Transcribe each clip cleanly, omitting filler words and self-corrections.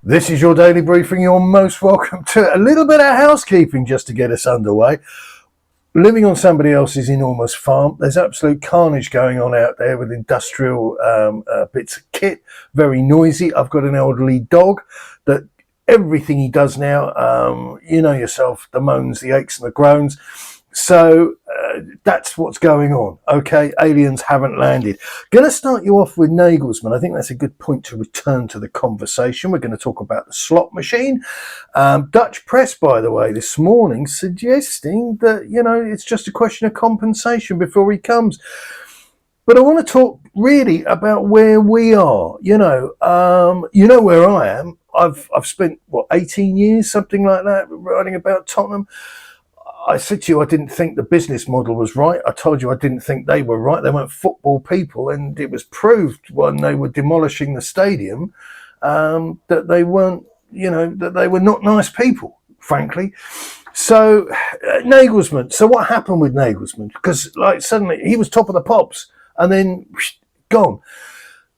This is your daily briefing. You're most welcome to a little bit of housekeeping just to get us underway. Living on somebody else's enormous farm, there's absolute carnage going on out there with industrial bits of kit, very noisy. I've got an elderly dog that everything he does now, you know yourself, the moans, the aches and the groans. So that's what's going on. Okay, aliens haven't landed. Going to start you off with Nagelsmann. I think that's a good point to return to the conversation. We're going to talk about the slot machine. Dutch press, by the way, this morning suggesting that, you know, it's just a question of compensation before he comes. But I want to talk really about where we are. You know where I am. I've spent, 18 years, something like that, writing about Tottenham. I said to you, I didn't think the business model was right. I told you I didn't think they were right. They weren't football people. And it was proved when they were demolishing the stadium that they weren't, that they were not nice people, frankly. So Nagelsmann. So what happened with Nagelsmann? Because suddenly he was top of the pops and then gone.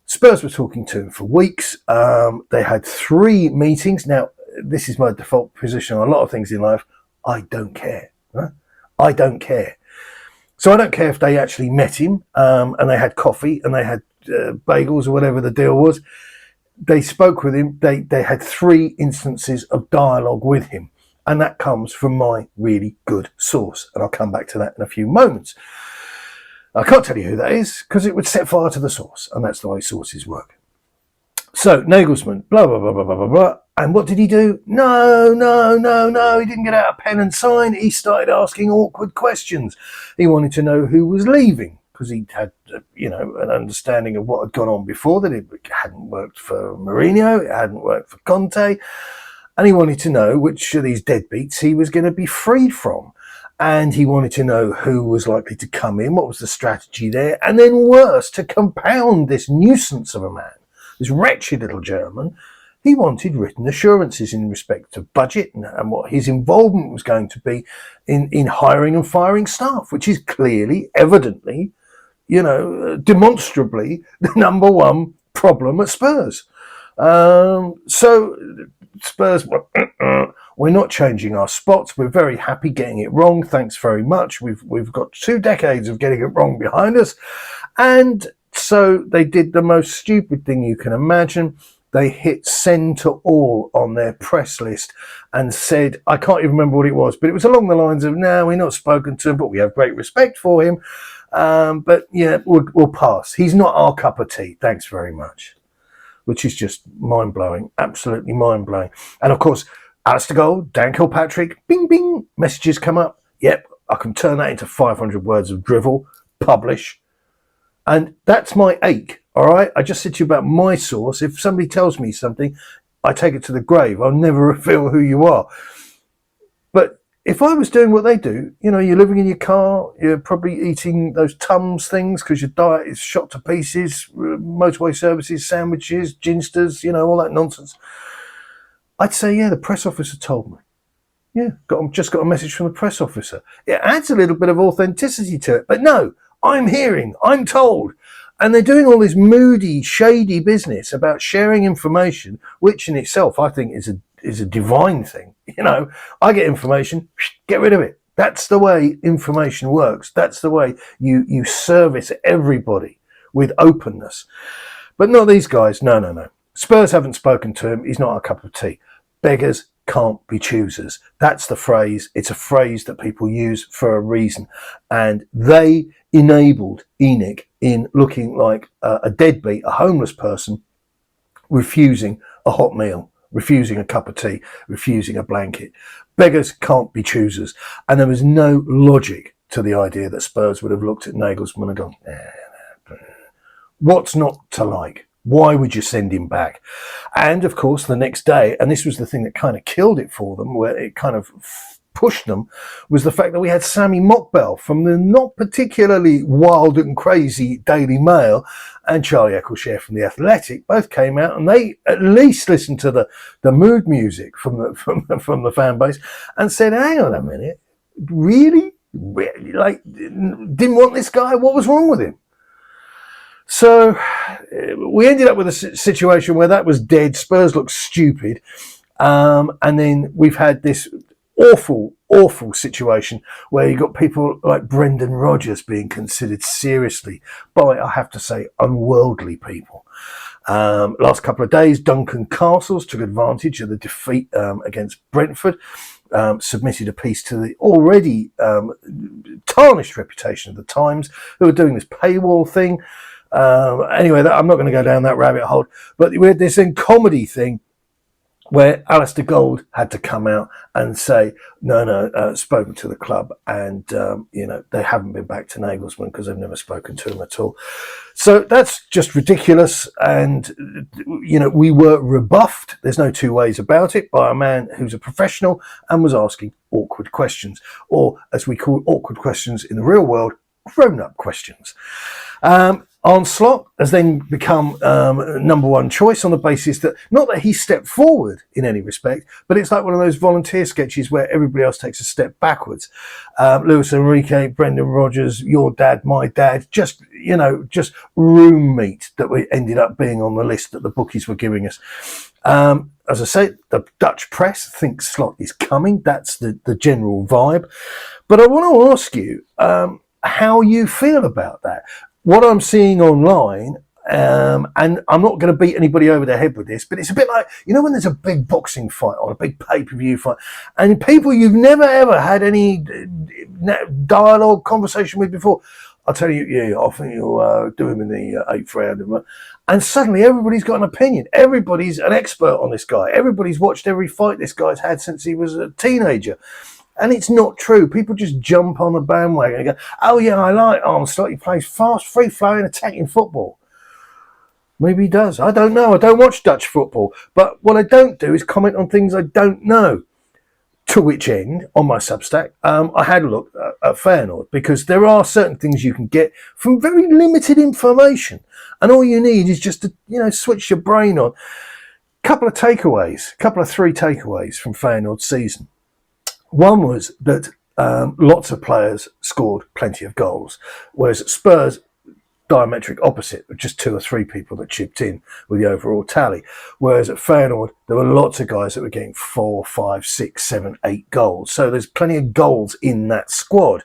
Spurs were talking to him for weeks. They had 3 meetings. Now, this is my default position on a lot of things in life. I don't care. Huh? I don't care. So I don't care if they actually met him and they had coffee and they had bagels or whatever the deal was. They spoke with him. They had 3 instances of dialogue with him. And that comes from my really good source. And I'll come back to that in a few moments. I can't tell you who that is because it would set fire to the source. And that's the way sources work. So Nagelsmann, blah, blah, blah, blah, blah, blah, blah. And what did he do? No. He didn't get out a pen and sign. He started asking awkward questions. He wanted to know who was leaving because he'd had, an understanding of what had gone on before, that it hadn't worked for Mourinho, it hadn't worked for Conte. And he wanted to know which of these deadbeats he was going to be freed from. And he wanted to know who was likely to come in, what was the strategy there. And then worse, to compound this nuisance of a man, this wretched little German, he wanted written assurances in respect to budget and what his involvement was going to be in hiring and firing staff, which is clearly, evidently, demonstrably the number one problem at Spurs. So Spurs, we're not changing our spots. We're very happy getting it wrong. Thanks very much. We've got 2 decades of getting it wrong behind us. And so they did the most stupid thing you can imagine. They hit send to all on their press list and said, I can't even remember what it was, but it was along the lines of, no, we're not spoken to him, but we have great respect for him. But yeah, we'll pass. He's not our cup of tea. Thanks very much. Which is just mind-blowing, absolutely mind-blowing. And of course, Alistair Gold, Dan Kilpatrick, bing, bing, messages come up. Yep, I can turn that into 500 words of drivel, publish. And that's my ache, all right? I just said to you about my source. If somebody tells me something, I take it to the grave. I'll never reveal who you are. But if I was doing what they do, you're living in your car, you're probably eating those Tums things because your diet is shot to pieces, motorway services, sandwiches, ginsters, all that nonsense. I'd say, yeah, the press officer told me. Yeah, just got a message from the press officer. It adds a little bit of authenticity to it. But no, I'm told. And they're doing all this moody, shady business about sharing information, which in itself I think is a divine thing. I get information, get rid of it. That's the way information works. That's the way you service everybody with openness. But not these guys. No. Spurs haven't spoken to him. He's not a cup of tea. Beggars can't be choosers. That's the phrase. It's a phrase that people use for a reason. And they enabled ENIC in looking like a deadbeat, a homeless person, refusing a hot meal, refusing a cup of tea, refusing a blanket. Beggars can't be choosers. And there was no logic to the idea that Spurs would have looked at Nagelsmann and gone, what's not to like? Why would you send him back? And of course, the next day, and this was the thing that kind of killed it for them, where it kind of pushed them, was the fact that we had Sammy Mockbell from the not particularly wild and crazy Daily Mail and Charlie Eccleshare from The Athletic both came out and they at least listened to the mood music from the fan base and said, hang on a minute, really? Didn't want this guy? What was wrong with him? So we ended up with a situation where that was dead. Spurs looked stupid. And then we've had this awful situation where you've got people like Brendan Rodgers being considered seriously by, I have to say, unworldly people. Last couple of days, Duncan Castles took advantage of the defeat against Brentford, submitted a piece to the already tarnished reputation of the Times, who are doing this paywall thing. Anyway, I'm not going to go down that rabbit hole, but we had this comedy thing where Alistair Gold had to come out and say, no, spoken to the club, and, they haven't been back to Nagelsmann because they've never spoken to him at all. So that's just ridiculous. And, we were rebuffed, there's no two ways about it, by a man who's a professional and was asking awkward questions, or as we call awkward questions in the real world, grown-up questions. Arne Slot has then become number one choice on the basis that, not that he stepped forward in any respect, but it's like one of those volunteer sketches where everybody else takes a step backwards. Luis Enrique, Brendan Rodgers, your dad, my dad, just room meat that we ended up being on the list that the bookies were giving us. As I say, the Dutch press thinks Slot is coming. That's the general vibe. But I want to ask you how you feel about that. What I'm seeing online, and I'm not going to beat anybody over the head with this, but it's a bit like, when there's a big boxing fight on, a big pay-per-view fight, and people you've never ever had any dialogue, conversation with before, I'll tell you, I think you'll do him in the 8th round. And suddenly everybody's got an opinion. Everybody's an expert on this guy. Everybody's watched every fight this guy's had since he was a teenager. And it's not true. People just jump on the bandwagon and go, oh yeah, I like Arne Slot. He plays fast, free-flowing, attacking football. Maybe he does. I don't know. I don't watch Dutch football. But what I don't do is comment on things I don't know. To which end, on my Substack, I had a look at Feyenoord, because there are certain things you can get from very limited information. And all you need is just to, switch your brain on. Couple of three takeaways from Feyenoord's season. One was that lots of players scored plenty of goals, whereas at Spurs, diametric opposite, of just 2 or 3 people that chipped in with the overall tally. Whereas at Feyenoord, there were lots of guys that were getting 4, 5, 6, 7, 8 goals. So there's plenty of goals in that squad.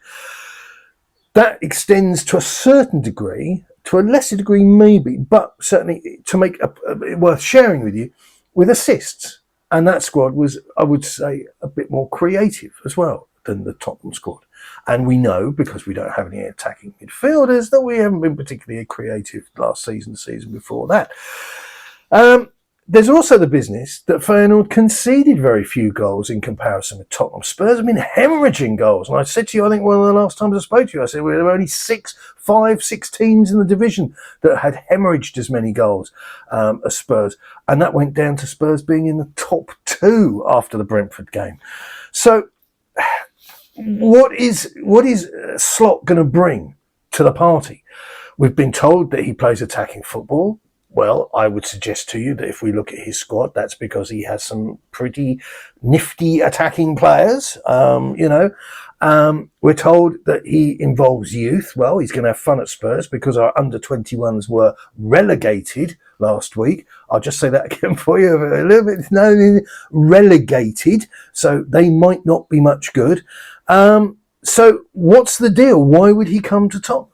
That extends to a certain degree, to a lesser degree maybe, but certainly to make it worth sharing with you, with assists. And that squad was, I would say, a bit more creative as well than the Tottenham squad. And we know, because we don't have any attacking midfielders, that we haven't been particularly creative last season, the season before that. There's also the business that Feyenoord conceded very few goals in comparison with Tottenham. Spurs have been hemorrhaging goals. And I said to you, I think one of the last times I spoke to you, I said there were only 5, 6 teams in the division that had hemorrhaged as many goals as Spurs. And that went down to Spurs being in the top 2 after the Brentford game. So what is Slot going to bring to the party? We've been told that he plays attacking football. Well, I would suggest to you that if we look at his squad, that's because he has some pretty nifty attacking players. We're told that he involves youth. Well, he's going to have fun at Spurs because our under-21s were relegated last week. I'll just say that again for you, a little bit, relegated. So they might not be much good. So what's the deal? Why would he come to Tottenham?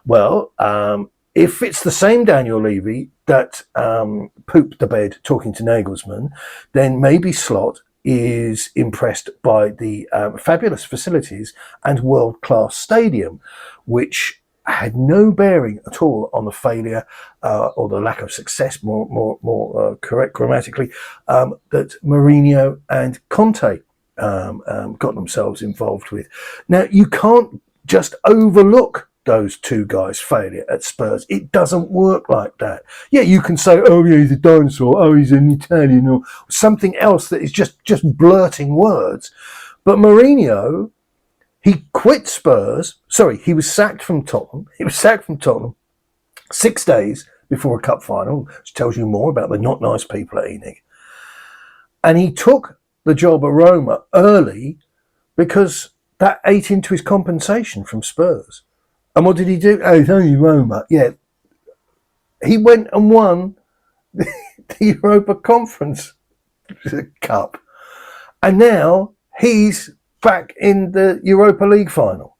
Well, if it's the same Daniel Levy that pooped the bed talking to Nagelsmann, then maybe Slot is impressed by the fabulous facilities and world-class stadium, which had no bearing at all on the failure or the lack of success, more correct grammatically, that Mourinho and Conte got themselves involved with. Now, you can't just overlook those 2 guys' failure at Spurs. It doesn't work like that. Yeah, you can say, oh yeah, he's a dinosaur, oh he's an Italian, or something else that is just blurting words. But Mourinho, he quit Spurs. Sorry, he was sacked from Tottenham. 6 days before a cup final, which tells you more about the not nice people at Enig. And he took the job at Roma early because that ate into his compensation from Spurs. And what did he do? Oh, it's only Roma. Yeah, He went and won the Europa Conference Cup. And now he's back in the Europa League final.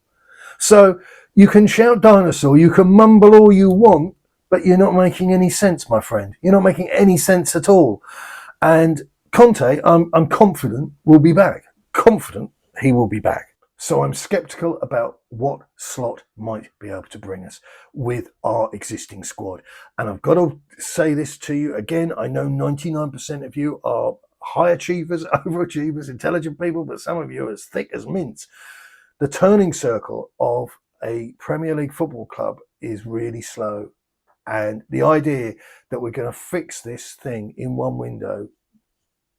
So you can shout dinosaur, you can mumble all you want, but you're not making any sense, my friend. You're not making any sense at all. And Conte, I'm confident, will be back. Confident he will be back. So I'm sceptical about what Slot might be able to bring us with our existing squad. And I've got to say this to you again. I know 99% of you are high achievers, overachievers, intelligent people, but some of you are as thick as mints. The turning circle of a Premier League football club is really slow. And the idea that we're going to fix this thing in one window,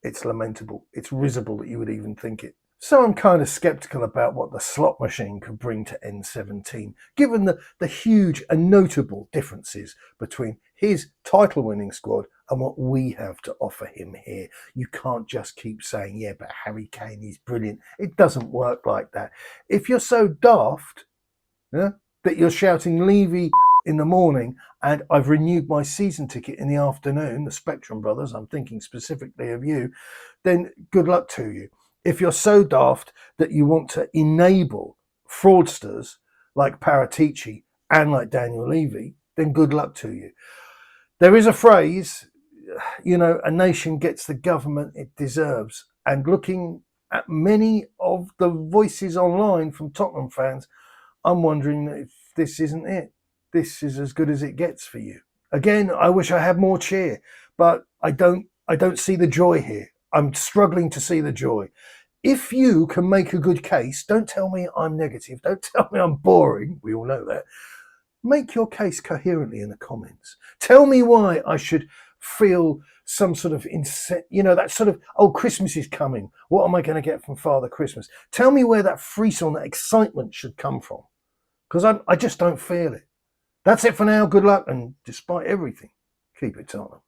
it's lamentable. It's risible that you would even think it. So I'm kind of sceptical about what the slot machine could bring to N17, given the huge and notable differences between his title-winning squad and what we have to offer him here. You can't just keep saying, yeah, but Harry Kane is brilliant. It doesn't work like that. If you're so daft that you're shouting Levy in the morning and I've renewed my season ticket in the afternoon, the Spectrum brothers, I'm thinking specifically of you, then good luck to you. If you're so daft that you want to enable fraudsters like Paratici and like Daniel Levy, then good luck to you. There is a phrase, a nation gets the government it deserves. And looking at many of the voices online from Tottenham fans, I'm wondering if this isn't it. This is as good as it gets for you. Again, I wish I had more cheer, but I don't see the joy here. I'm struggling to see the joy. If you can make a good case, don't tell me I'm negative. Don't tell me I'm boring. We all know that. Make your case coherently in the comments. Tell me why I should feel some sort of, that sort of, oh, Christmas is coming. What am I going to get from Father Christmas? Tell me where that frisson, that excitement should come from. Because I just don't feel it. That's it for now. Good luck. And despite everything, keep it Tottenham.